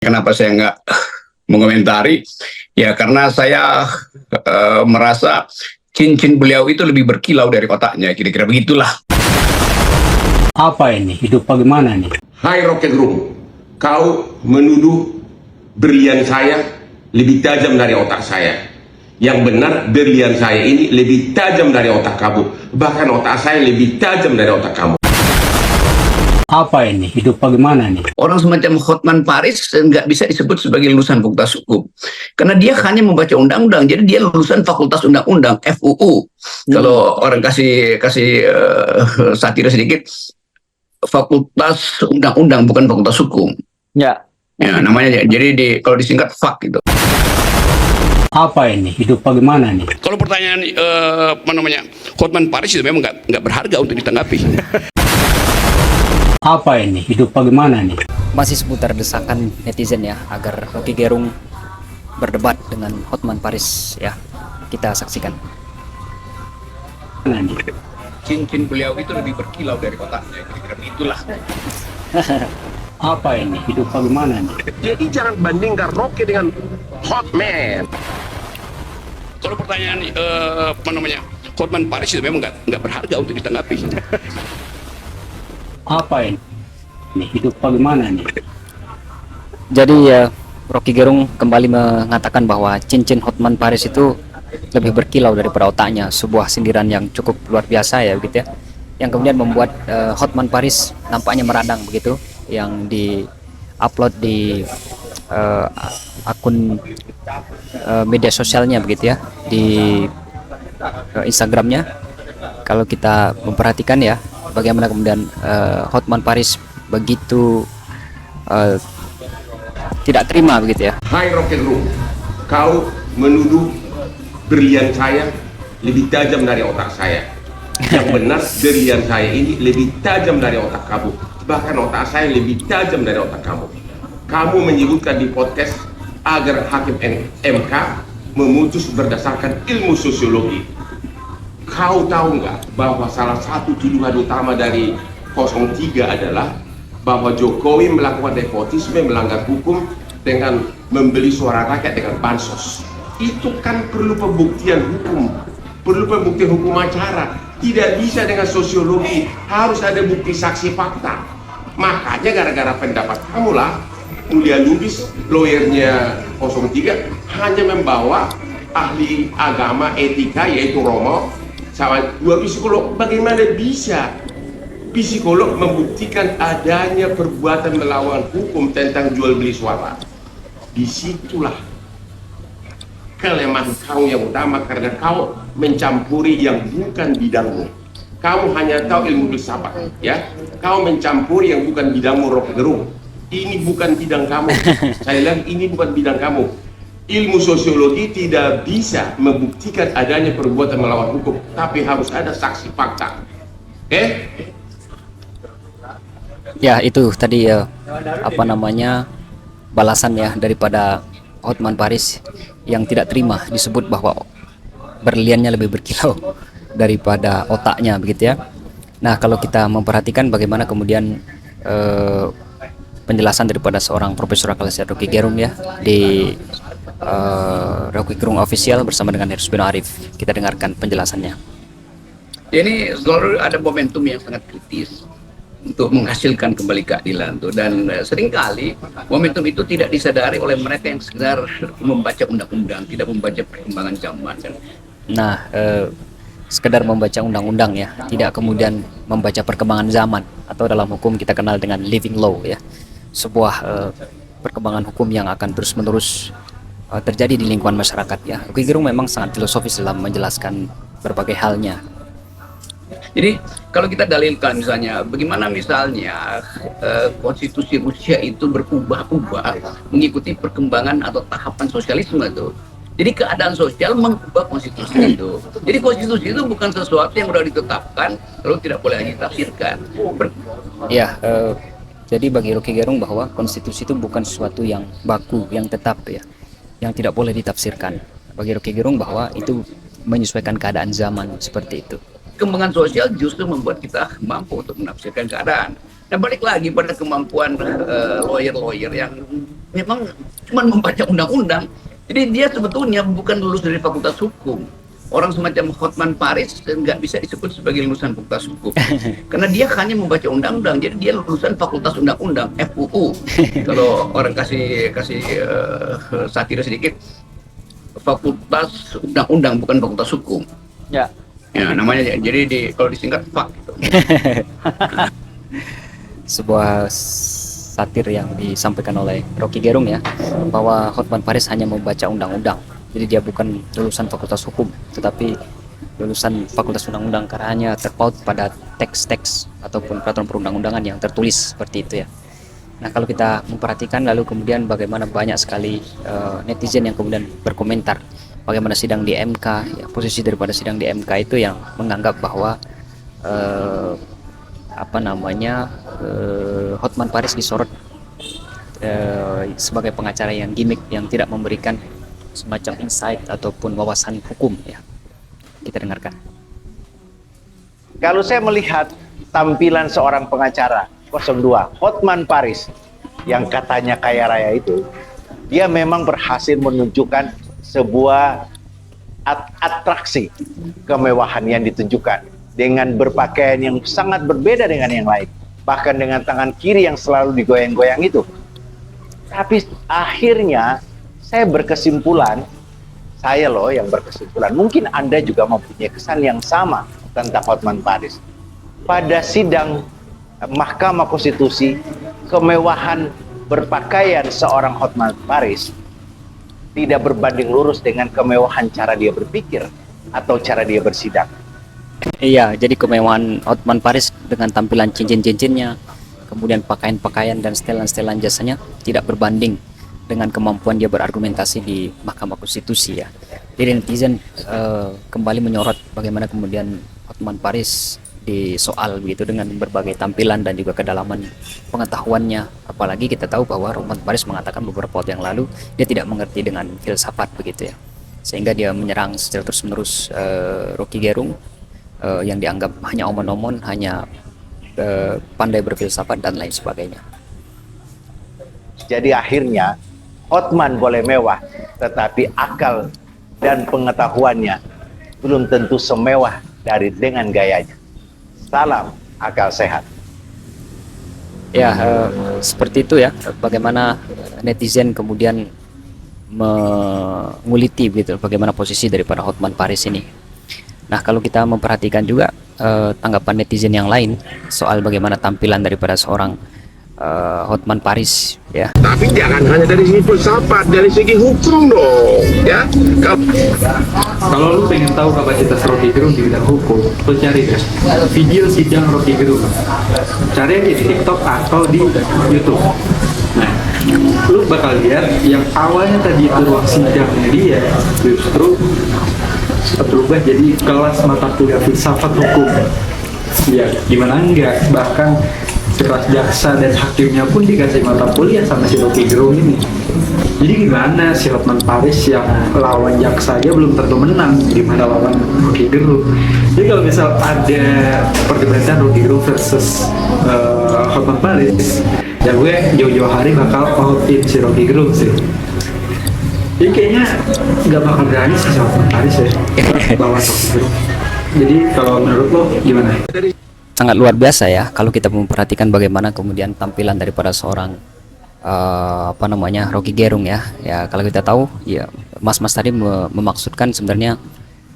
Kenapa saya nggak mengomentari? Ya karena saya merasa cincin beliau itu lebih berkilau dari otaknya, kira-kira begitulah. Apa ini? Hidup bagaimana nih? Hai Rocket Room, kau menuduh berlian saya lebih tajam dari otak saya. Yang benar, berlian saya ini lebih tajam dari otak kamu. Bahkan otak saya lebih tajam dari otak kamu. Apa ini? Hidup bagaimana nih? Orang semacam Hotman Paris nggak bisa disebut sebagai lulusan fakultas hukum. Karena dia hanya membaca undang-undang, jadi dia lulusan fakultas undang-undang, FUU. Kalau orang kasih satira sedikit, fakultas undang-undang bukan fakultas hukum. Ya. Ya, namanya jadi kalau disingkat FAK gitu. Apa ini? Hidup bagaimana nih? Kalau pertanyaan Hotman Paris itu memang nggak berharga untuk ditanggapi. Apa ini? Hidup bagaimana nih? Masih seputar desakan netizen ya agar Rocky Gerung berdebat dengan Hotman Paris ya. Kita saksikan. Mana nih? Cincin beliau itu lebih berkilau dari otaknya, kira-kira begitulah. Apa ini? Hidup bagaimana nih? Jadi jangan bandingkan Rocky dengan Hotman. Kalau pertanyaan Hotman Paris itu memang nggak berharga untuk ditanggapi. Apa ini? Hidup bagaimana nih? Jadi ya Rocky Gerung kembali mengatakan bahwa cincin Hotman Paris itu lebih berkilau daripada otaknya. Sebuah sindiran yang cukup luar biasa ya begitu ya. Yang kemudian membuat Hotman Paris nampaknya meradang begitu, yang di-upload di akun media sosialnya begitu ya, di Instagramnya. Kalau kita memperhatikan ya, bagaimana kemudian Hotman Paris begitu tidak terima begitu ya. Hai Rocket Room, kau menuduh berlian saya lebih tajam dari otak saya. Yang benar, berlian saya ini lebih tajam dari otak kamu. Bahkan otak saya lebih tajam dari otak kamu. Kamu menyebutkan di podcast agar hakim MK memutus berdasarkan ilmu sosiologi. Kau tahu nggak bahwa salah satu tuduhan utama dari 03 adalah bahwa Jokowi melakukan nepotisme, melanggar hukum dengan membeli suara rakyat dengan bansos. Itu kan perlu pembuktian hukum, perlu pembuktian hukum acara. Tidak bisa dengan sosiologi, harus ada bukti saksi fakta. Makanya gara-gara pendapat kamu lah, Mulia Lubis, lawyernya 03, hanya membawa ahli agama etika yaitu Romo sama dua psikolog. Bagaimana bisa psikolog membuktikan adanya perbuatan melawan hukum tentang jual beli suara? Disitulah kelemahan kau yang utama, karena kau mencampuri yang bukan bidangmu. Kamu hanya tahu ilmu filsafat ya, kau mencampuri yang bukan bidangmu. Rocky Gerung, ini bukan bidang kamu. Saya bilang ini bukan bidang kamu. Ilmu sosiologi tidak bisa membuktikan adanya perbuatan melawan hukum, tapi harus ada saksi fakta. Ya itu tadi balasan ya daripada Hotman Paris yang tidak terima disebut bahwa berliannya lebih berkilau daripada otaknya begitu ya. Nah kalau kita memperhatikan bagaimana kemudian penjelasan daripada seorang Profesor Akal Sehat Rocky Gerung ya di Rocky Gerung Official bersama dengan Heru Bino Arif, kita dengarkan penjelasannya. Ini selalu ada momentum yang sangat kritis untuk menghasilkan kembali keadilan tuh, dan seringkali momentum itu tidak disadari oleh mereka yang sekedar membaca undang-undang, tidak membaca perkembangan zaman kan. Nah sekedar membaca undang-undang ya, tidak kemudian membaca perkembangan zaman, atau dalam hukum kita kenal dengan living law ya, sebuah perkembangan hukum yang akan terus-menerus terjadi di lingkungan masyarakat ya. Rocky Gerung memang sangat filosofis dalam menjelaskan berbagai halnya. Jadi kalau kita dalilkan misalnya, bagaimana misalnya konstitusi Rusia itu berubah-ubah mengikuti perkembangan atau tahapan sosialisme itu. Jadi keadaan sosial mengubah konstitusi itu. Jadi konstitusi itu bukan sesuatu yang sudah ditetapkan lalu tidak boleh lagi ditafsirkan. Jadi bagi Rocky Gerung bahwa konstitusi itu bukan sesuatu yang baku, yang tetap ya, yang tidak boleh ditafsirkan. Bagi Rocky Gerung bahwa itu menyesuaikan keadaan zaman seperti itu. Kembangan sosial justru membuat kita mampu untuk menafsirkan keadaan. Nah balik lagi pada kemampuan lawyer-lawyer yang memang cuma membaca undang-undang. Jadi dia sebetulnya bukan lulus dari Fakultas Hukum. Orang semacam Hotman Paris nggak bisa disebut sebagai lulusan Fakultas Hukum, karena dia hanya membaca undang-undang. Jadi dia lulusan Fakultas Undang-Undang (FUU). Kalau orang kasih satir sedikit, Fakultas Undang-Undang bukan Fakultas Hukum. Ya. Ya namanya. Jadi kalau disingkat FAK. Gitu. Sebuah satir yang disampaikan oleh Rocky Gerung ya, bahwa Hotman Paris hanya membaca undang-undang. Jadi dia bukan lulusan Fakultas Hukum, tetapi lulusan Fakultas Undang-Undang karena hanya terpaut pada teks-teks ataupun peraturan perundang-undangan yang tertulis seperti itu ya. Nah kalau kita memperhatikan lalu kemudian bagaimana banyak sekali netizen yang kemudian berkomentar bagaimana sidang di MK, ya, posisi daripada sidang di MK itu yang menganggap bahwa Hotman Paris disorot sebagai pengacara yang gimmick, yang tidak memberikan semacam insight ataupun wawasan hukum ya. Kita dengarkan. Kalau saya melihat tampilan seorang pengacara 02 Hotman Paris yang katanya kaya raya itu, dia memang berhasil menunjukkan sebuah atraksi kemewahan yang ditunjukkan dengan berpakaian yang sangat berbeda dengan yang lain, bahkan dengan tangan kiri yang selalu digoyang-goyang itu. Tapi akhirnya saya berkesimpulan, mungkin Anda juga mempunyai kesan yang sama tentang Hotman Paris. Pada sidang Mahkamah Konstitusi, kemewahan berpakaian seorang Hotman Paris tidak berbanding lurus dengan kemewahan cara dia berpikir atau cara dia bersidang. Iya, jadi kemewahan Hotman Paris dengan tampilan cincin-cincinnya, kemudian pakaian-pakaian dan setelan-setelan jasanya tidak berbanding dengan kemampuan dia berargumentasi di Mahkamah Konstitusi ya. Jadi netizen kembali menyorot bagaimana kemudian Hotman Paris disoal begitu dengan berbagai tampilan dan juga kedalaman pengetahuannya. Apalagi kita tahu bahwa Hotman Paris mengatakan beberapa waktu yang lalu dia tidak mengerti dengan filsafat begitu ya. Sehingga dia menyerang secara terus-menerus Rocky Gerung yang dianggap hanya omon-omon, hanya pandai berfilsafat dan lain sebagainya. Jadi akhirnya Hotman boleh mewah, tetapi akal dan pengetahuannya belum tentu semewah dengan gayanya. Salam akal sehat. Ya, seperti itu ya, bagaimana netizen kemudian menguliti begitu bagaimana posisi daripada Hotman Paris ini. Nah, kalau kita memperhatikan juga tanggapan netizen yang lain soal bagaimana tampilan daripada seorang Hotman Paris ya. Tapi jangan hanya dari segi filsafat, dari segi hukum dong, ya. Kalau lu pengen tahu kapasitas Rocky Gerung di bidang hukum, lu cari deh video sidang Rocky Gerung. Cari aja di TikTok atau di YouTube. Nah, lu bakal lihat yang awalnya tadi itu ruang sidangnya dia justru berubah jadi kelas mata kuliah filsafat hukum. Ya, gimana enggak, bahkan kelas jaksa dan hakimnya pun dikasih mata kuliah sama si Rocky Gerung ini. Jadi gimana si Hotman Paris yang lawan jaksa aja belum tentu menang, gimana lawan Rocky Gerung. Jadi kalau misal ada perdebatan Rocky Gerung versus Hotman Paris, ya gue jauh-jauh hari bakal outin si Rocky Gerung sih. Jadi kayaknya nggak bakal berani sih si Hotman Paris ya lawan Rocky Gerung. Jadi kalau menurut lo gimana? Sangat luar biasa ya kalau kita memperhatikan bagaimana kemudian tampilan daripada seorang Rocky Gerung ya. Ya kalau kita tahu ya Mas tadi memaksudkan sebenarnya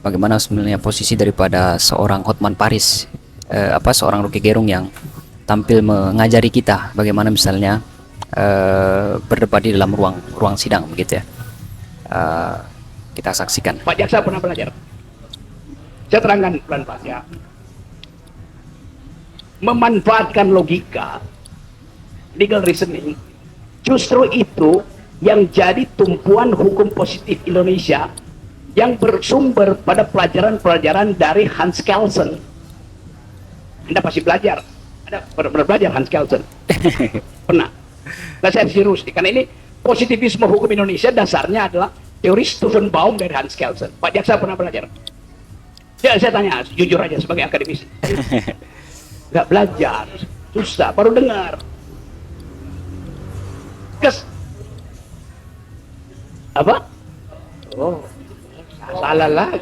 bagaimana sebenarnya posisi daripada seorang Hotman Paris, seorang Rocky Gerung yang tampil mengajari kita bagaimana misalnya berdebat di dalam ruang sidang begitu ya. Kita saksikan. Pak Jaksa pernah belajar. Saya terangkan pelan-pelan ya. Memanfaatkan logika, legal reasoning, justru itu yang jadi tumpuan hukum positif Indonesia yang bersumber pada pelajaran-pelajaran dari Hans Kelsen. Anda pasti belajar, Anda pernah belajar Hans Kelsen? Pernah. Nah, saya serius, karena ini positivisme hukum Indonesia dasarnya adalah teori Stephen Baum dari Hans Kelsen. Pak Jaksa pernah belajar? Ya, saya tanya, jujur aja sebagai akademisi. Nggak belajar, susah, baru dengar. Apa? Oh, salah lagi.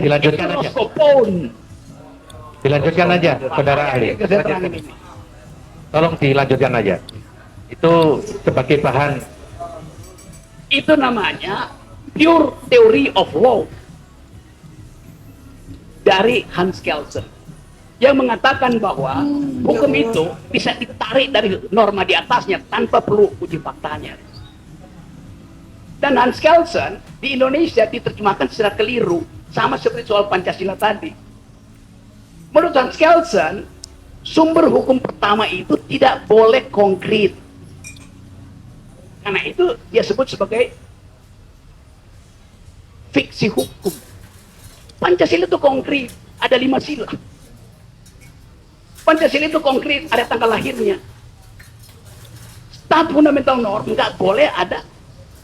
Dilanjutkan aja. Roskopon. Dilanjutkan aja, saudara ahli. Keterangan ini. Tolong dilanjutkan aja. Itu sebagai bahan. Itu namanya pure theory of law dari Hans Kelsen yang mengatakan bahwa hukum itu bisa ditarik dari norma di atasnya tanpa perlu uji faktanya. Dan Hans Kelsen di Indonesia diterjemahkan secara keliru, sama seperti soal Pancasila tadi. Menurut Hans Kelsen, sumber hukum pertama itu tidak boleh konkret. Karena itu dia sebut sebagai fiksi hukum. Pancasila itu konkret, ada 5 sila. Pancasila itu konkret, ada tanggal lahirnya. Stat fundamental norm nggak boleh ada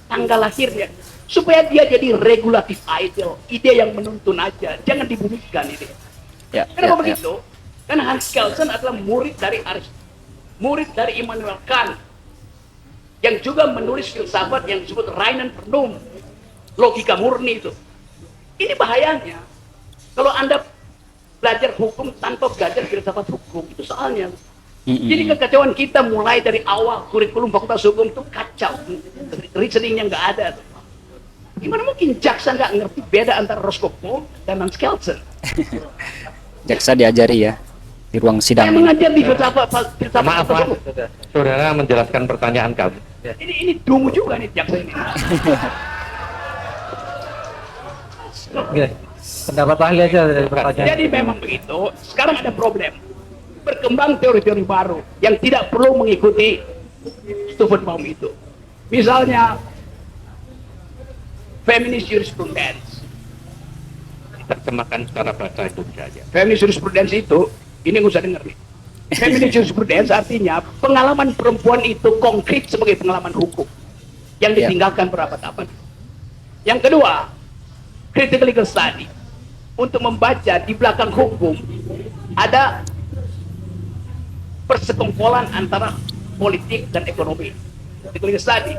tanggal lahirnya, supaya dia jadi regulatif ideal, ide yang menuntun aja, jangan dibumikan ini. Kenapa begitu? Karena Hans Kelsen adalah murid dari Immanuel Kant, yang juga menulis filsafat yang disebut Reinen Vernunft, logika murni itu. Ini bahayanya kalau Anda belajar hukum tanpa belajar filsafat hukum, itu soalnya. Jadi kekacauan kita mulai dari awal, kurikulum fakultas hukum itu kacau, reasoningnya nggak ada. Gimana mungkin jaksa nggak ngerti beda antara Roskopon dan Hans Kelsen? Jaksa diajari ya di ruang sidang. Saya mengajar di filsafat Maaf, hukum. saudara menjelaskan pertanyaan kami. Ini dungu juga nih jaksa ini. Pendapat ahli aja dari pertanyaan. Jadi memang begitu. Sekarang ada problem. Berkembang teori-teori baru yang tidak perlu mengikuti Stufenbaum itu. Misalnya feminist jurisprudence. Terjemahkan secara bahasa Indonesia aja. Feminist jurisprudence itu, ini nggak usah denger nih. Feminist jurisprudence artinya pengalaman perempuan itu konkret sebagai pengalaman hukum yang ditinggalkan berabad-abad. Yang kedua, critical legal study. Untuk membaca di belakang hukum ada persekongkolan antara politik dan ekonomi. Critical legal study.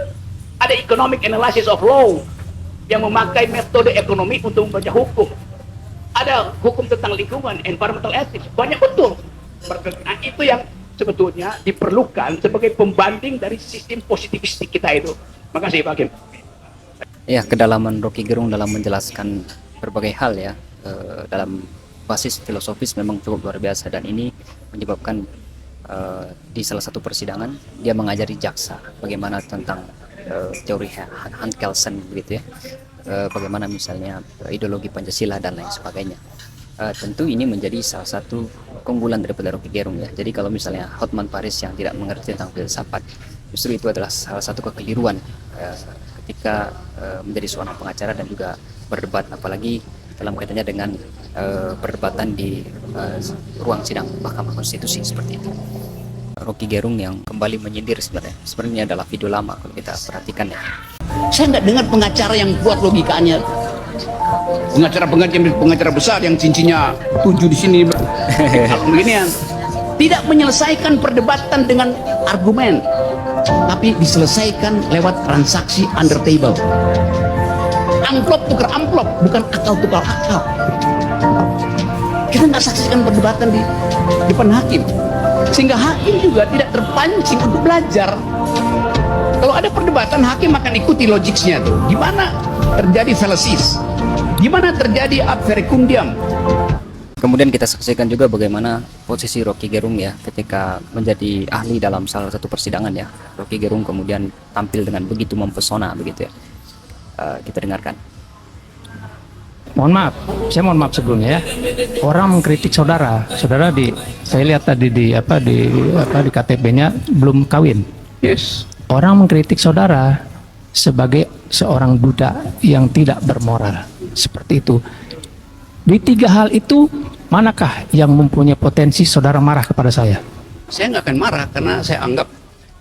Ada economic analysis of law yang memakai metode ekonomi untuk membaca hukum. Ada hukum tentang lingkungan, environmental ethics, banyak betul. Nah, itu yang sebetulnya diperlukan sebagai pembanding dari sistem positivistik kita itu. Makasih Pak Hakim. Ya, kedalaman Rocky Gerung dalam menjelaskan berbagai hal ya, dalam basis filosofis memang cukup luar biasa, dan ini menyebabkan di salah satu persidangan dia mengajari jaksa bagaimana tentang teori Hans Kelsen begitu ya, bagaimana misalnya ideologi Pancasila dan lain sebagainya. Tentu ini menjadi salah satu keunggulan daripada Rocky Gerung ya. Jadi kalau misalnya Hotman Paris yang tidak mengerti tentang filsafat, justru itu adalah salah satu kekeliruan ketika menjadi seorang pengacara dan juga berdebat, apalagi dalam kaitannya dengan perdebatan di ruang sidang Mahkamah Konstitusi seperti itu. Rocky Gerung yang kembali menyindir sebenarnya adalah video lama kalau kita perhatikan ya. Saya nggak dengar pengacara yang buat logikanya. Pengacara besar yang cincinnya 7 di sini. Beginian. Tidak menyelesaikan perdebatan dengan argumen, tapi diselesaikan lewat transaksi under table. Amplop tukar amplop, bukan akal tukar akal. Kita nggak saksikan perdebatan di depan hakim, sehingga hakim juga tidak terpancing untuk belajar. Kalau ada perdebatan, hakim akan ikuti logiknya tuh. Gimana terjadi fallacies, gimana terjadi ad verecundiam. Kemudian kita saksikan juga bagaimana posisi Rocky Gerung ya ketika menjadi ahli dalam salah satu persidangan ya. Rocky Gerung kemudian tampil dengan begitu mempesona begitu ya. Kita dengarkan. Mohon maaf, saya mohon maaf sebelumnya ya. Orang mengkritik saudara saya lihat tadi di KTP-nya belum kawin. Yes. Orang mengkritik saudara sebagai seorang budak yang tidak bermoral. Seperti itu. Di 3 hal itu, manakah yang mempunyai potensi saudara marah kepada saya? Saya nggak akan marah karena saya anggap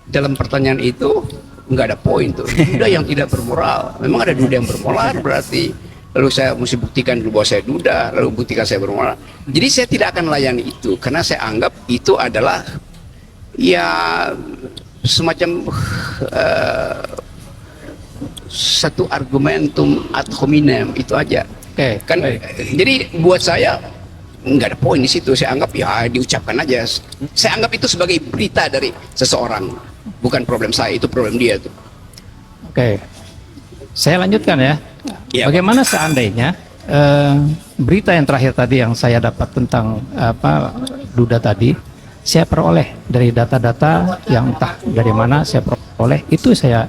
dalam pertanyaan itu nggak ada poin tuh. Duda yang tidak bermoral. Memang ada duda yang bermoral, berarti lalu saya mesti buktikan dulu bahwa saya duda, lalu buktikan saya bermoral. Jadi saya tidak akan melayani itu karena saya anggap itu adalah ya semacam satu argumentum ad hominem itu aja. Oke, Kan jadi buat saya nggak ada poin di situ. Saya anggap ya diucapkan aja. Saya anggap itu sebagai berita dari seseorang, bukan problem saya, itu problem dia tuh. Oke. Saya lanjutkan ya. Iya, Bagaimana seandainya berita yang terakhir tadi yang saya dapat tentang Duda tadi, saya peroleh dari data-data yang entah dari mana saya peroleh, itu saya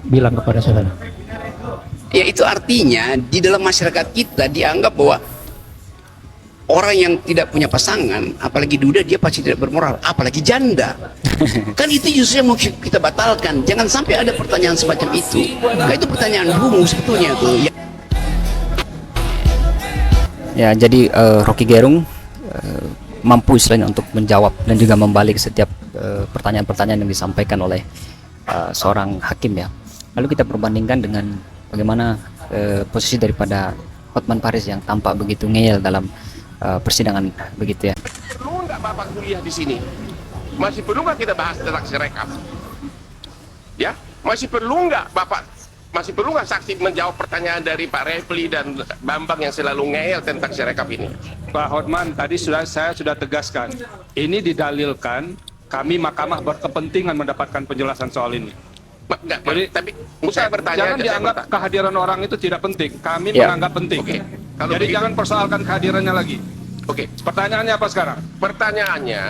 bilang kepada saudara. Ya itu artinya di dalam masyarakat kita dianggap bahwa orang yang tidak punya pasangan, apalagi duda, dia pasti tidak bermoral, apalagi janda. Kan itu justru yang mau kita batalkan. Jangan sampai ada pertanyaan semacam itu. Nah, itu pertanyaan bungu sebetulnya tuh. Ya, jadi Rocky Gerung mampu selain untuk menjawab dan juga membalik setiap pertanyaan-pertanyaan yang disampaikan oleh seorang hakim ya. Lalu kita perbandingkan dengan bagaimana posisi daripada Hotman Paris yang tampak begitu ngeyel dalam persidangan begitu ya. Perlu nggak Bapak kuliah di sini? Masih perlu nggak kita bahas tentang Sirekap? Ya, masih perlu nggak Bapak? Masih perlu nggak saksi menjawab pertanyaan dari Pak Refli dan Bambang yang selalu ngeyel tentang Sirekap ini? Pak Hotman, tadi saya sudah tegaskan, ini didalilkan kami mahkamah berkepentingan mendapatkan penjelasan soal ini. Enggak, Jadi, tapi saya bertanya jangan aja, saya dianggap bertanya. kehadiran orang itu tidak penting. Kami Ya. menganggap penting. Oke, kalau Jadi begitu- jangan persoalkan kehadirannya lagi. Oke, Pertanyaannya apa sekarang? pertanyaannya,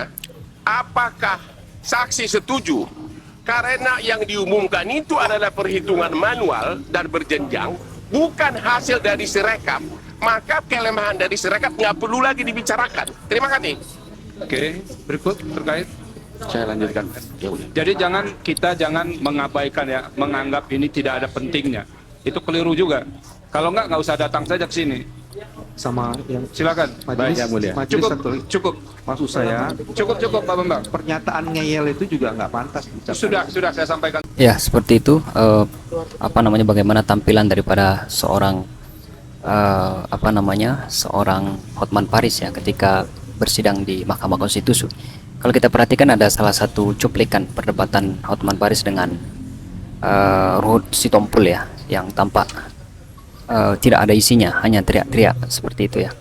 apakah saksi setuju karena yang diumumkan itu adalah perhitungan manual dan berjenjang, bukan hasil dari Sirekap, maka kelemahan dari Sirekap nggak perlu lagi dibicarakan. Terima kasih. Oke, berikut terkait. Saya lanjutkan. Jadi kita jangan mengabaikan ya, menganggap ini tidak ada pentingnya. Itu keliru juga. Kalau nggak usah datang saja ke sini. Sama yang Silakan. majelis, Yang mulia. majelis Cukup, satu. cukup, Maksud saya, cukup Pak Bambang. pernyataan ngeyel itu juga nggak pantas diucapkan. Sudah saya sampaikan. Ya, seperti itu bagaimana tampilan daripada seorang seorang Hotman Paris ya ketika bersidang di Mahkamah Konstitusi. Kalau kita perhatikan ada salah satu cuplikan perdebatan Hotman Paris dengan Ruhut Sitompul ya, yang tampak tidak ada isinya, hanya teriak-teriak seperti itu ya.